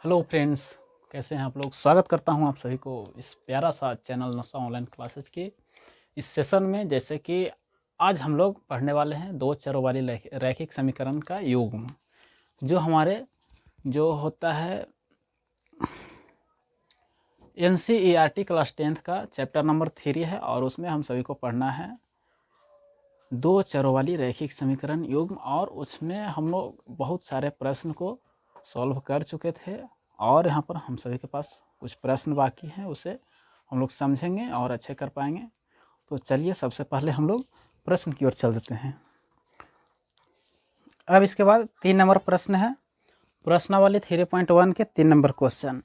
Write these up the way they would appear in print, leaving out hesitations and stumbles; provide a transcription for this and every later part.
Hello friends, कैसे हैं आप लोग। स्वागत करता हूं आप सभी को इस प्यारा सा चैनल नशा ऑनलाइन क्लासेस के इस सेशन में। जैसे कि आज हम लोग पढ़ने वाले हैं दो चरों वाली रैखिक समीकरण का युग्म, जो होता है NCERT क्लास 10th का चैप्टर नंबर 3 है और उसमें हम सभी को पढ़ना है दो चरों वाली रैखिक समीकरण युग्म। और उसमें हम लोग बहुत सारे प्रश्न को सॉल्व कर चुके थे और यहाँ पर हम सभी के पास कुछ प्रश्न बाकी हैं, उसे हम लोग समझेंगे और अच्छे कर पाएंगे। तो चलिए सबसे पहले हम लोग प्रश्न की ओर चल देते हैं। अब इसके बाद 3 नंबर प्रश्न है, प्रश्नावली 3.1 के 3 नंबर क्वेश्चन।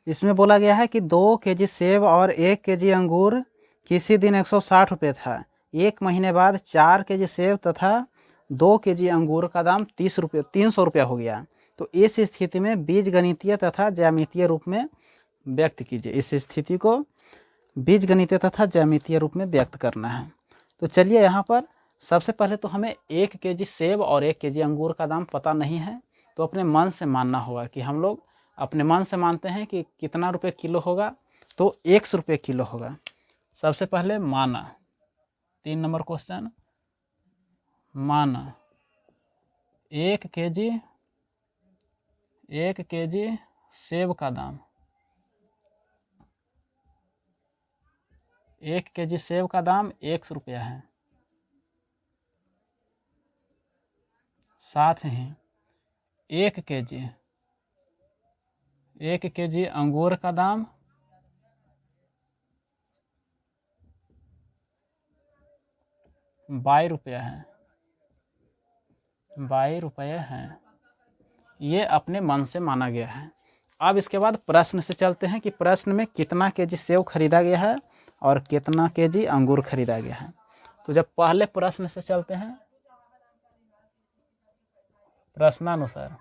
इसमें बोला गया है कि 2 kg सेब और 1 kg अंगूर किसी दिन 160 रुपये था। 1 महीने बाद 4 kg सेब तथा 2 kg अंगूर का दाम 300 रुपया हो गया। तो इस स्थिति में बीजगणितीय तथा ज्यामितीय रूप में व्यक्त कीजिए। इस स्थिति को बीजगणितीय तथा ज्यामितीय रूप में व्यक्त करना है। तो चलिए यहाँ पर सबसे पहले तो हमें 1 kg सेब और 1 kg अंगूर का दाम पता नहीं है, तो अपने मन से मानना होगा कि हम लोग अपने मन से मानते हैं कि कितना रुपये किलो होगा, तो 100 रुपये किलो होगा। सबसे पहले माना, 3 नंबर क्वेश्चन, माना 1 kg सेब का दाम 1 kg सेब का दाम 100 रुपया है। साथ ही 1 kg अंगूर का दाम 22 रुपया है। 22 रुपये हैं, ये अपने मन से माना गया है। अब इसके बाद प्रश्न से चलते हैं कि प्रश्न में कितना केजी सेब खरीदा गया है और कितना केजी अंगूर खरीदा गया है। तो जब पहले प्रश्न से चलते हैं, प्रश्नानुसार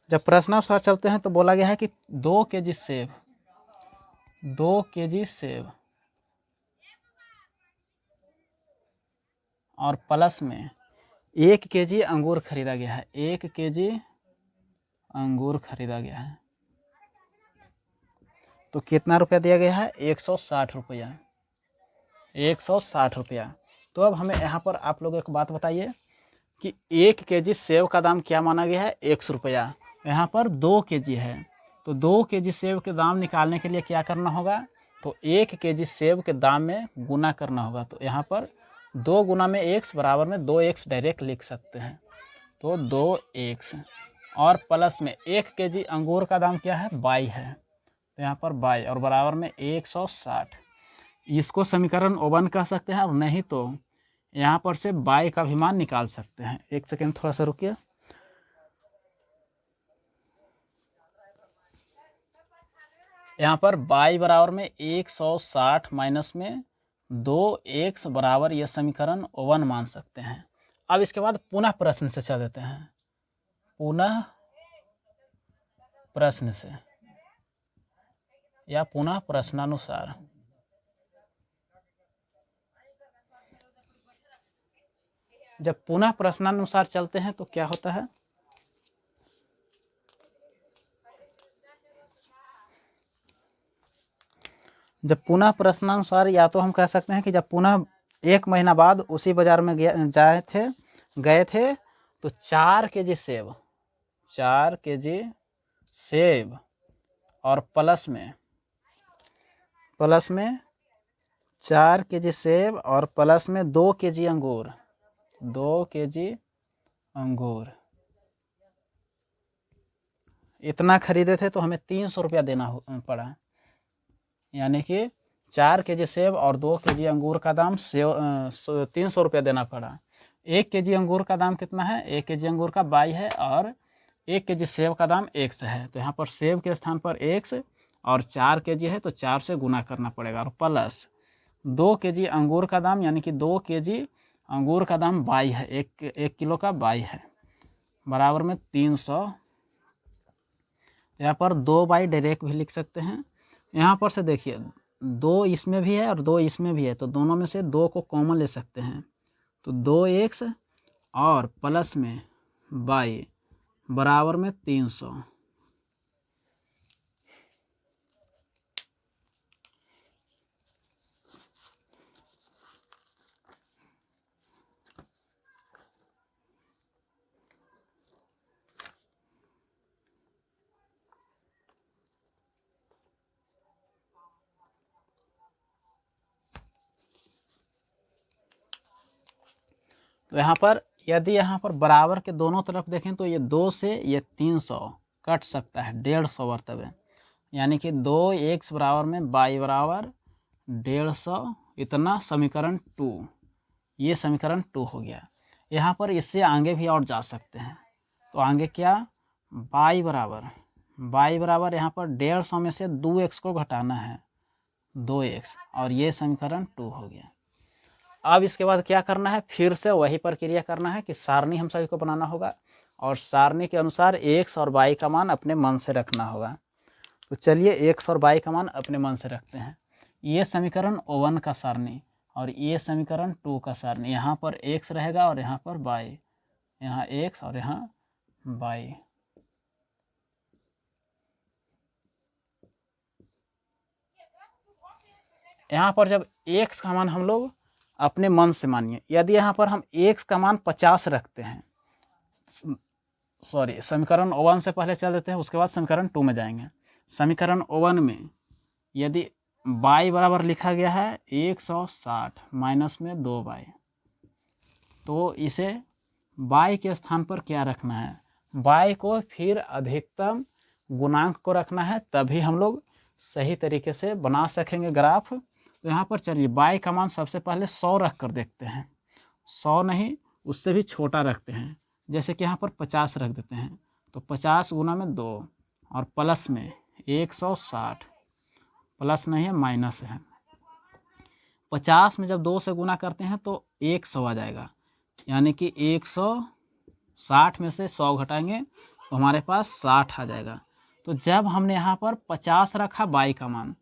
जब प्रश्नानुसार चलते हैं तो बोला गया है कि 2 kg सेब और प्लस में 1 kg अंगूर खरीदा गया है। 1 kg अंगूर खरीदा गया है, तो कितना रुपया दिया गया है? 160 रुपया। 160 रुपया। तो अब हमें यहाँ पर आप लोग एक बात बताइए कि 1 kg सेब का दाम क्या माना गया है? 100 रुपया। यहाँ पर 2 kg है, तो 2 kg सेब के दाम निकालने के लिए क्या करना होगा? तो 1 kg सेब के दाम में गुना करना होगा। तो यहाँ पर 2 गुना में x बराबर में 2x डायरेक्ट लिख सकते हैं, तो 2x। और प्लस में 1 kg अंगूर का दाम क्या है? 22 है, तो यहाँ पर 22 और बराबर में 160। इसको समीकरण 1 कह सकते हैं, और नहीं तो यहाँ पर से 22 का भी मान निकाल सकते हैं। एक सेकेंड थोड़ा सा रुकिए। यहाँ पर 22 बराबर में 160 माइनस में 2x बराबर, यह समीकरण 1 मान सकते हैं। अब इसके बाद पुनः प्रश्न से चल देते हैं। पुनः प्रश्न से या पुनः प्रश्नानुसार। जब पुनः प्रश्नानुसार चलते हैं तो क्या होता है? जब पुनः प्रश्नानुसार, या तो हम कह सकते हैं कि जब पुनः 1 महीना बाद उसी बाजार में गए थे तो 4 kg सेब और प्लस में 4 kg सेब और प्लस में 2 kg अंगूर इतना खरीदे थे, तो हमें 300 रुपया देना पड़ा। यानी कि 4 kg सेब और 2 kg अंगूर का दाम 300 रुपया देना पड़ा। 1 kg अंगूर का दाम कितना है? 1 kg अंगूर का 22 है और 1 kg सेब का दाम 100 है, तो यहाँ पर सेब के स्थान पर 100 और 4 kg है तो 4 से गुना करना पड़ेगा। और प्लस 2 kg अंगूर का दाम, यानी कि 2 kg अंगूर का दाम 22 है, 1 किलो का 22 है, बराबर में 300। यहाँ पर 2/22 डायरेक्ट भी लिख सकते हैं। यहाँ पर से देखिए 2 इसमें भी है और 2 इसमें भी है, तो दोनों में से 2 को कॉमन ले सकते हैं, तो 2x और प्लस में बाई बराबर में 300। तो यहाँ पर यदि यहाँ पर बराबर के दोनों तरफ देखें तो ये 2 से ये 300 कट सकता है, 150 बर्तवे, यानी कि 2x बराबर में y बराबर 150, इतना समीकरण 2, ये समीकरण 2 हो गया। यहाँ पर इससे आगे भी और जा सकते हैं, तो आगे क्या, y बराबर यहाँ पर 150 में से 2x को घटाना है, 2x, और ये समीकरण 2 हो गया। अब इसके बाद क्या करना है, फिर से वही प्रक्रिया करना है कि सारणी हम सभी को बनाना होगा और सारणी के अनुसार x और y का मान अपने मन से रखना होगा। तो चलिए x और y का मान अपने मन से रखते हैं। ये समीकरण 1 का सारणी और ये समीकरण 2 का सारणी, यहाँ पर x रहेगा और यहाँ पर y, यहाँ x और यहाँ y। यहाँ पर जब x का मान हम लोग अपने मन से मानिए, यदि यहाँ पर हम x का मान 50 रखते हैं, सॉरी समीकरण 1 से पहले चल देते हैं, उसके बाद समीकरण 2 में जाएंगे। समीकरण 1 में यदि y बराबर लिखा गया है 160 माइनस में 2y, तो इसे y के स्थान पर क्या रखना है, y को फिर अधिकतम गुणांक को रखना है, तभी हम लोग सही तरीके से बना सकेंगे ग्राफ। तो यहाँ पर चलिए y का मान सबसे पहले 100 रख कर देखते हैं, 100 नहीं उससे भी छोटा रखते हैं, जैसे कि यहाँ पर 50 रख देते हैं, तो 50 गुना में 2 और प्लस में 160, प्लस नहीं है माइनस है, 50 में जब 2 से गुना करते हैं तो 100 आ जाएगा, यानी कि 160 में से 100 घटाएंगे तो हमारे पास 60 आ जाएगा। तो जब हमने यहाँ पर 50 रखा y का मान,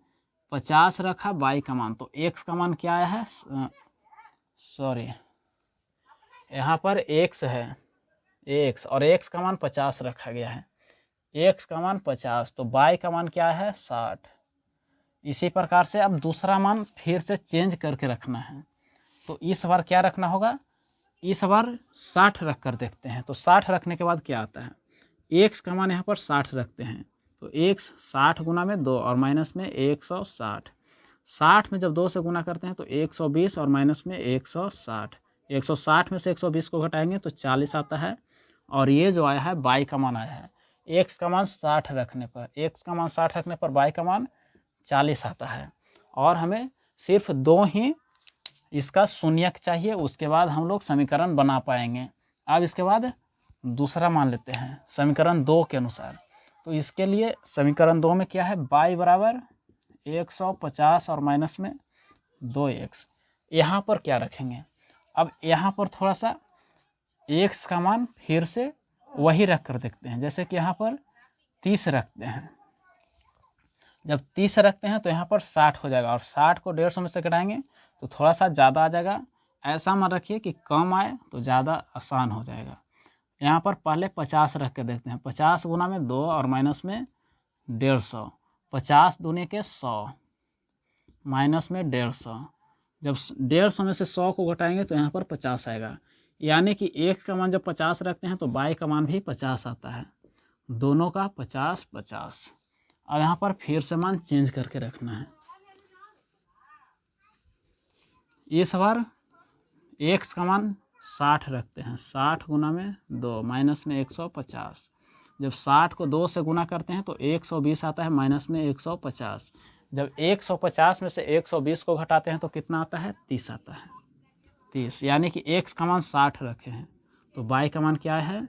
50 रखा y का मान, तो x का मान क्या आया है, सॉरी यहाँ पर x है, x और x का मान 50 रखा गया है, x का मान 50, तो y का मान क्या है 60। इसी प्रकार से अब दूसरा मान फिर से चेंज करके रखना है, तो इस बार क्या रखना होगा, इस बार 60 रख कर देखते हैं। तो 60 रखने के बाद क्या आता है, x का मान यहाँ पर 60 रखते हैं, तो x 60 गुना में 2 और माइनस में 160, 60 में जब 2 से गुना करते हैं तो 120 और माइनस में 160, 160 में से 120 को घटाएंगे तो 40 आता है, और ये जो आया है y का मान आया है, x का मान 60 रखने पर, x का मान 60 रखने पर y का मान 40 आता है, और हमें सिर्फ 2 ही इसका शून्यक चाहिए, उसके बाद हम लोग समीकरण बना पाएंगे। अब इसके बाद दूसरा मान लेते हैं समीकरण 2 के अनुसार। तो इसके लिए समीकरण 2 में क्या है, y बराबर 150 और माइनस में 2x, यहाँ पर क्या रखेंगे, अब यहाँ पर थोड़ा सा x का मान फिर से वही रख कर देखते हैं, जैसे कि यहाँ पर 30 रखते हैं, जब 30 रखते हैं तो यहाँ पर 60 हो जाएगा, और 60 को 150 में से घटाएंगे तो थोड़ा सा ज़्यादा आ जाएगा। ऐसा मत रखिए कि कम आए तो ज़्यादा आसान हो जाएगा। यहाँ पर पहले 50 रख के देखते हैं, 50 गुना में 2 और माइनस में 150, 50 दूनी के 100 माइनस में 150, जब 150 में से 100 को घटाएंगे तो यहाँ पर 50 आएगा, यानी कि x का मान जब 50 रखते हैं तो y का मान भी 50 आता है, दोनों का 50 50। और यहाँ पर फिर से मान चेंज करके रखना है, इस बार x का मान 60 रखते हैं, 60 गुना में 2 माइनस में 150, जब 60 को 2 से गुना करते हैं तो 120 आता है, माइनस में 150, जब 150 में से 120 को घटाते हैं तो कितना आता है, 30 आता है, 30, यानी कि x का मान 60 रखे हैं तो y का मान क्या है,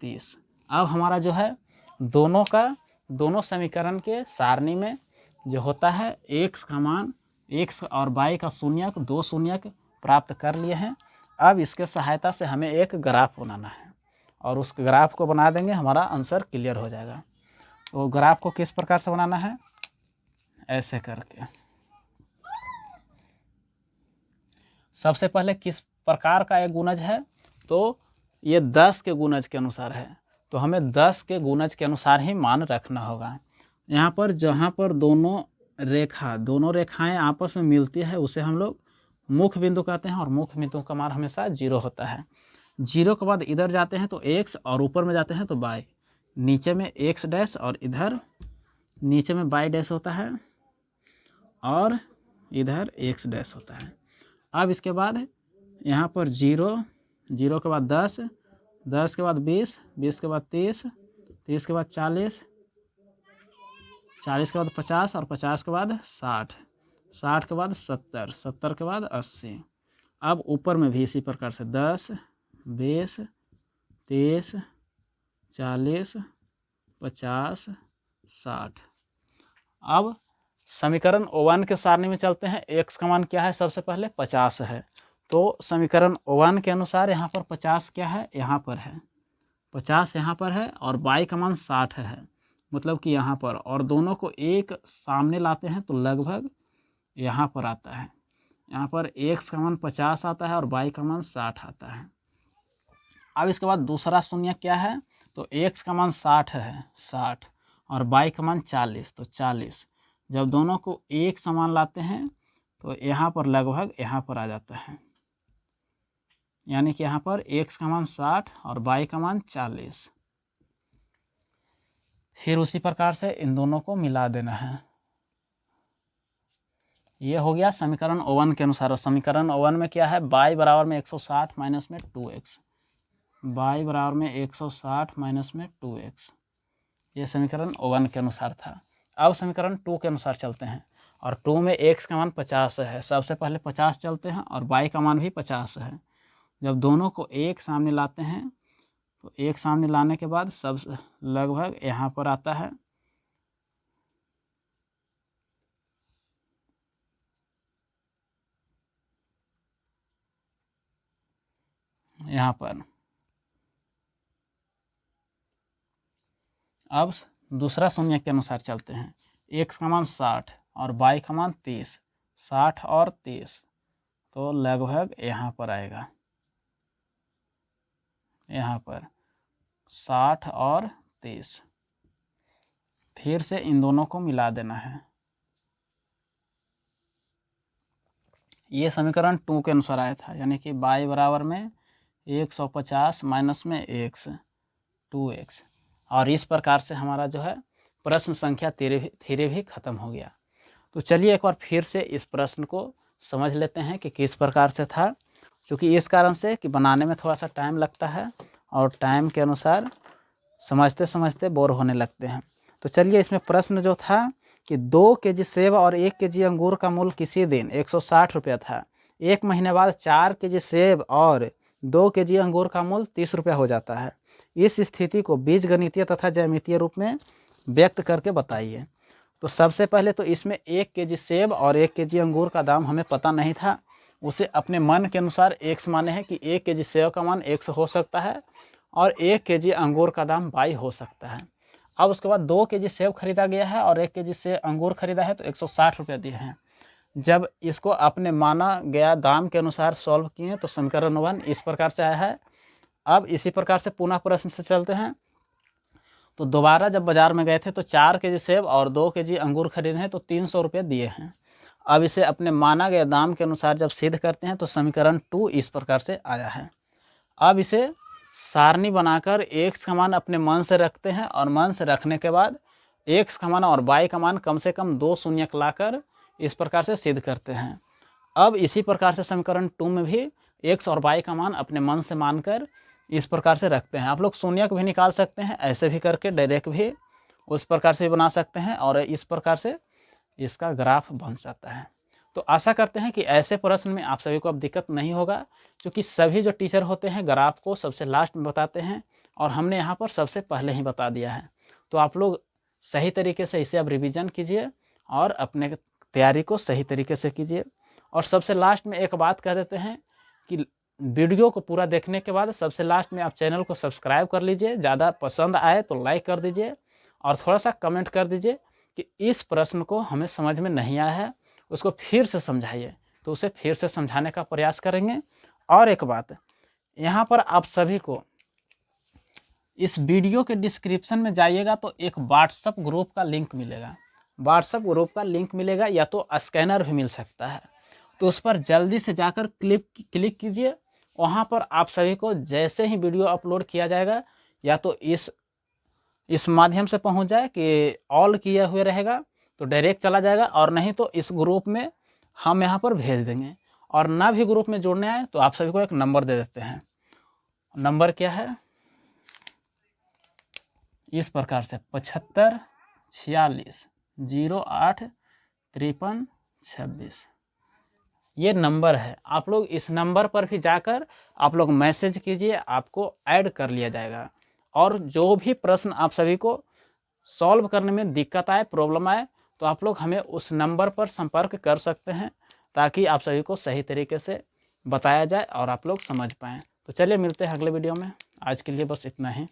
30। अब हमारा जो है दोनों समीकरण के सारणी में जो होता है x का मान, x और y का शून्यक, 2 शून्यक प्राप्त कर लिए हैं। अब इसके सहायता से हमें एक ग्राफ बनाना है और उस ग्राफ को बना देंगे, हमारा आंसर क्लियर हो जाएगा। तो ग्राफ को किस प्रकार से बनाना है, ऐसे करके, सबसे पहले किस प्रकार का एक गुणज है, तो ये 10 के गुणज के अनुसार है, तो हमें 10 के गुणज के अनुसार ही मान रखना होगा। यहाँ पर जहाँ पर दोनों रेखाएं आपस में मिलती है उसे हम लोग मुख्य बिंदु कहते हैं, और मुख्य बिंदु का मान हमेशा 0 होता है। 0 के बाद इधर जाते हैं तो x और ऊपर में जाते हैं तो y, नीचे में x डैश और इधर नीचे में y डैश होता है और इधर x डैश होता है। अब इसके बाद यहाँ पर 0, 0 के बाद 10, 10 के बाद 20, 20 के बाद 30, 30 के बाद 40, 40 के बाद 50 और 50 के बाद 60, 60 के बाद 70, 70 के बाद 80। अब ऊपर में भी इसी प्रकार से 10, 20, 30, 40, 50, 60। अब समीकरण 1 के सारणी में चलते हैं। x का मान क्या है, सबसे पहले 50 है, तो समीकरण 1 के अनुसार यहाँ पर 50 क्या है, यहाँ पर है 50 यहाँ पर है, और y का मान 60 है, मतलब कि यहाँ पर, और दोनों को एक सामने लाते हैं तो लगभग यहाँ पर आता है। यहाँ पर x का मान 50 आता है और y का मान 60 आता है। अब इसके बाद दूसरा शून्य क्या है, तो x का मान 60 है, 60, और y का मान 40, तो 40। जब दोनों को एक समान लाते हैं तो यहाँ पर लगभग यहाँ पर आ जाता है, यानी कि यहाँ पर x का मान 60 और y का मान 40। फिर उसी प्रकार से इन दोनों को मिला देना है। ये हो गया समीकरण 1 के अनुसार। और समीकरण 1 में क्या है, y बराबर में 160 माइनस में 2x, y बराबर में 160 माइनस में 2x, ये समीकरण 1 के अनुसार था। अब समीकरण 2 के अनुसार चलते हैं, और 2 में x का मान 50 है, सबसे पहले 50 चलते हैं, और y का मान भी 50 है। जब दोनों को एक सामने लाते हैं तो एक सामने लाने के बाद सब लगभग यहाँ पर आता है, यहाँ पर। अब दूसरा शून्य के अनुसार चलते हैं। x का मान 60 और y का मान 30, 60 और 30, तो लगभग यहाँ पर आएगा, यहाँ पर 60 और 30। फिर से इन दोनों को मिला देना है। ये समीकरण 2 के अनुसार आया था, यानी कि y बराबर में 150 माइनस में x, 2x। और इस प्रकार से हमारा जो है प्रश्न संख्या 13 भी खत्म हो गया। तो चलिए एक बार फिर से इस प्रश्न को समझ लेते हैं कि किस प्रकार से था, क्योंकि इस कारण से कि बनाने में थोड़ा सा टाइम लगता है और टाइम के अनुसार समझते समझते बोर होने लगते हैं। तो चलिए इसमें प्रश्न जो था कि 2 केजी सेब और 1 केजी अंगूर का मूल्य किसी दिन 160 रुपया था। 1 महीने बाद 4 केजी सेब और 2 केजी अंगूर का मूल्य 30 रुपया हो जाता है। इस स्थिति को बीजगणितीय तथा ज्यामितीय रूप में व्यक्त करके बताइए। तो सबसे पहले तो इसमें 1 केजी सेब और 1 केजी अंगूर का दाम हमें पता नहीं था, उसे अपने मन के अनुसार x माने हैं कि 1 केजी सेब का मान x हो सकता है और 1 केजी अंगूर का दाम y हो सकता है। अब उसके बाद 2 केजी सेब खरीदा गया है और 1 केजी से अंगूर खरीदा है, तो 160 रुपये दिए हैं। जब इसको अपने माना गया दाम के अनुसार सॉल्व किए तो समीकरण 1 इस प्रकार से आया है। अब इसी प्रकार से पुनः प्रश्न से चलते हैं। तो दोबारा जब बाजार में गए थे तो 4 केजी सेब और 2 केजी अंगूर खरीदे हैं, तो 300 रुपये दिए हैं। अब इसे अपने माना गया दाम के अनुसार जब सिद्ध करते हैं तो समीकरण 2 इस प्रकार से आया है। अब इसे सारणी बनाकर x का मान अपने मन से रखते हैं, और मन से रखने के बाद x का मान और y का मान कम से कम 2 शून्यक लाकर इस प्रकार से सिद्ध करते हैं। अब इसी प्रकार से समीकरण 2 में भी x और y का मान अपने मन से मानकर इस प्रकार से रखते हैं। आप लोग शून्यक भी निकाल सकते हैं, ऐसे भी करके डायरेक्ट भी उस प्रकार से भी बना सकते हैं, और इस प्रकार से इसका ग्राफ बन जाता है। तो आशा करते हैं कि ऐसे प्रश्न में आप सभी को अब दिक्कत नहीं होगा, क्योंकि सभी जो टीचर होते हैं ग्राफ को सबसे लास्ट में बताते हैं, और हमने यहाँ पर सबसे पहले ही बता दिया है। तो आप लोग सही तरीके से इसे अब रिवीजन कीजिए और अपने तैयारी को सही तरीके से कीजिए। और सबसे लास्ट में एक बात कह देते हैं कि वीडियो को पूरा देखने के बाद सबसे लास्ट में आप चैनल को सब्सक्राइब कर लीजिए, ज़्यादा पसंद आए तो लाइक कर दीजिए, और थोड़ा सा कमेंट कर दीजिए कि इस प्रश्न को हमें समझ में नहीं आया है, उसको फिर से समझाइए, तो उसे फिर से समझाने का प्रयास करेंगे। और एक बात यहाँ पर आप सभी को इस वीडियो के डिस्क्रिप्शन में जाइएगा तो एक व्हाट्सअप ग्रुप का लिंक मिलेगा, व्हाट्सअप ग्रुप का लिंक मिलेगा, या तो स्कैनर भी मिल सकता है। तो उस पर जल्दी से जाकर क्लिक कीजिए। वहाँ पर आप सभी को जैसे ही वीडियो अपलोड किया जाएगा, या तो इस माध्यम से पहुँच जाए कि ऑल किए हुए रहेगा तो डायरेक्ट चला जाएगा, और नहीं तो इस ग्रुप में हम यहाँ पर भेज देंगे। और ना भी ग्रुप में जोड़ने आए तो आप सभी को एक नंबर दे देते हैं। नंबर क्या है, इस प्रकार से 75 46 08 53 26, ये नंबर है। आप लोग इस नंबर पर भी जाकर आप लोग मैसेज कीजिए, आपको ऐड कर लिया जाएगा। और जो भी प्रश्न आप सभी को सॉल्व करने में दिक्कत आए, प्रॉब्लम आए, तो आप लोग हमें उस नंबर पर संपर्क कर सकते हैं, ताकि आप सभी को सही तरीके से बताया जाए और आप लोग समझ पाएँ। तो चलिए मिलते हैं अगले वीडियो में। आज के लिए बस इतना ही।